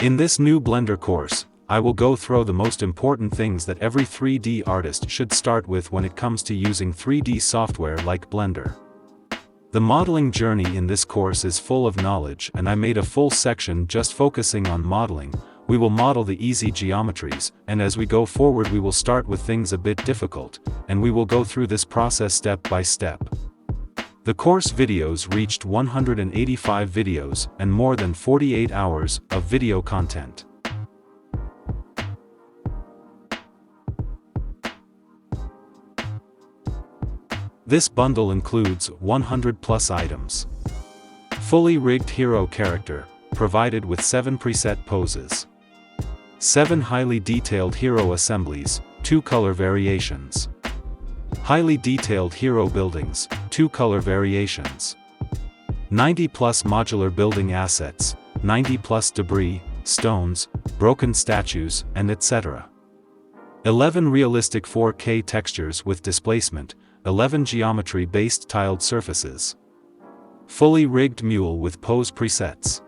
In this new Blender course, I will go through the most important things that every 3D artist should start with when it comes to using 3D software like Blender. The modeling journey in this course is full of knowledge, and I made a full section just focusing on modeling. We will model the easy geometries, and as we go forward we will start with things a bit difficult, and we will go through this process step by step. The course videos reached 185 videos and more than 48 hours of video content. This bundle includes 100 plus items. Fully rigged hero character, provided with 7 preset poses. 7 highly detailed hero assemblies, 2 color variations. Highly detailed hero buildings, 2 color variations. 90 plus modular building assets, 90 plus debris, stones, broken statues, and etc. 11 realistic 4K textures with displacement, 11 geometry-based tiled surfaces. Fully rigged mule with pose presets.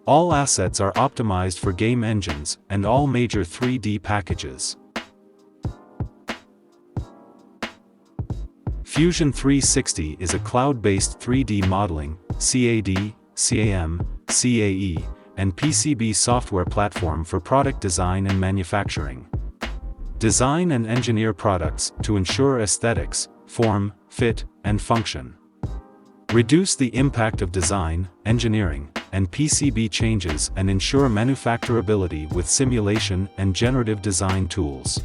All assets are optimized for game engines and all major 3D packages. Fusion 360 is a cloud-based 3D modeling, CAD, CAM, CAE, and PCB software platform for product design and manufacturing. Design and engineer products to ensure aesthetics, form, fit, and function. Reduce the impact of design, engineering, and PCB changes and ensure manufacturability with simulation and generative design tools.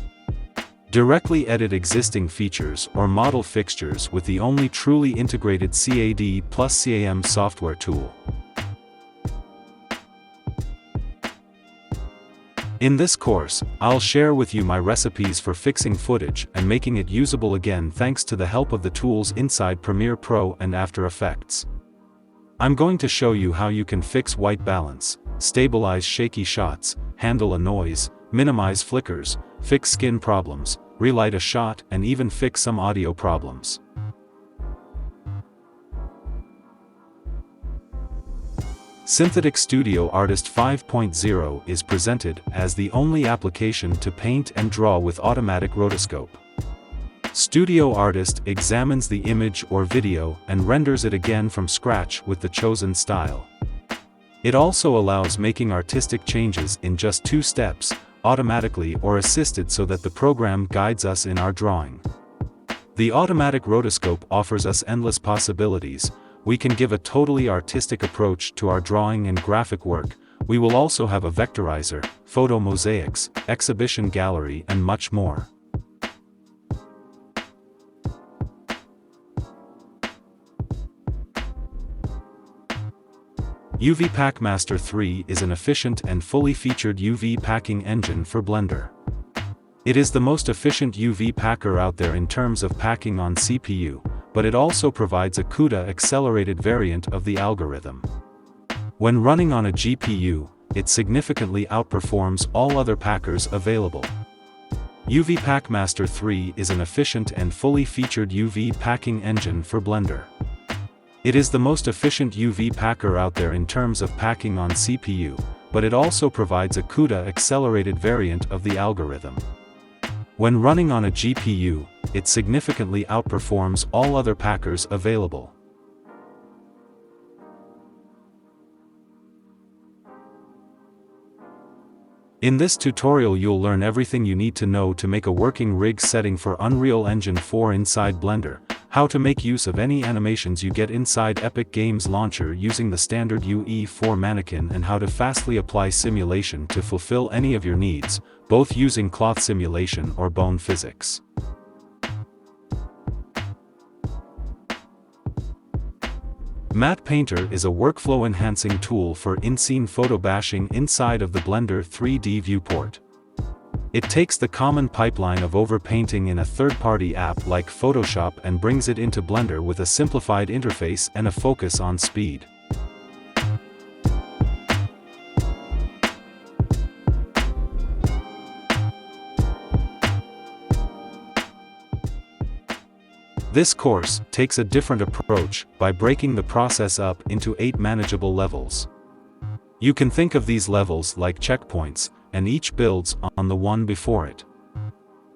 Directly edit existing features or model fixtures with the only truly integrated CAD plus CAM software tool. In this course, I'll share with you my recipes for fixing footage and making it usable again thanks to the help of the tools inside Premiere Pro and After Effects. I'm going to show you how you can fix white balance, stabilize shaky shots, handle a noise, minimize flickers, fix skin problems, relight a shot, and even fix some audio problems. Synthetic Studio Artist 5.0 is presented as the only application to paint and draw with automatic rotoscope. Studio Artist examines the image or video and renders it again from scratch with the chosen style. It also allows making artistic changes in just 2 steps, automatically or assisted, so that the program guides us in our drawing. The automatic rotoscope offers us endless possibilities. We can give a totally artistic approach to our drawing and graphic work. We will also have a vectorizer, photo mosaics, exhibition gallery, and much more. UVPACKMASTER 3 is an efficient and fully featured UV packing engine for Blender. It is the most efficient UV packer out there in terms of packing on CPU, but it also provides a CUDA accelerated variant of the algorithm. When running on a GPU, it significantly outperforms all other packers available. UVPACKMASTER 3 is an efficient and fully featured UV packing engine for Blender. It is the most efficient UV packer out there in terms of packing on CPU, but it also provides a CUDA accelerated variant of the algorithm. When running on a GPU, it significantly outperforms all other packers available. In this tutorial you'll learn everything you need to know to make a working rig setting for Unreal Engine 4 inside Blender, how to make use of any animations you get inside Epic Games Launcher using the standard UE4 mannequin, and how to fastly apply simulation to fulfill any of your needs, both using cloth simulation or bone physics. Mattepainter is a workflow-enhancing tool for in-scene photo bashing inside of the Blender 3D viewport. It takes the common pipeline of overpainting in a third-party app like Photoshop and brings it into Blender with a simplified interface and a focus on speed. This course takes a different approach by breaking the process up into 8 manageable levels. You can think of these levels like checkpoints, and each builds on the one before it.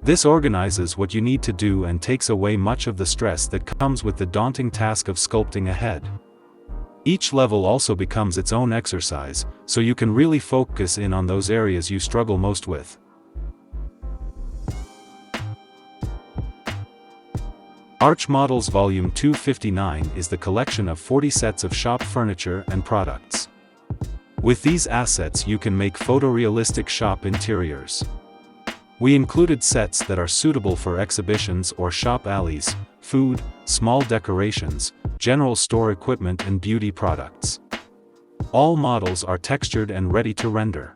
This organizes what you need to do and takes away much of the stress that comes with the daunting task of sculpting ahead. Each level also becomes its own exercise, so you can really focus in on those areas you struggle most with. Archmodels Volume 259 is the collection of 40 sets of shop furniture and products. With these assets you can make photorealistic shop interiors. We included sets that are suitable for exhibitions or shop alleys, food, small decorations, general store equipment and beauty products. All models are textured and ready to render.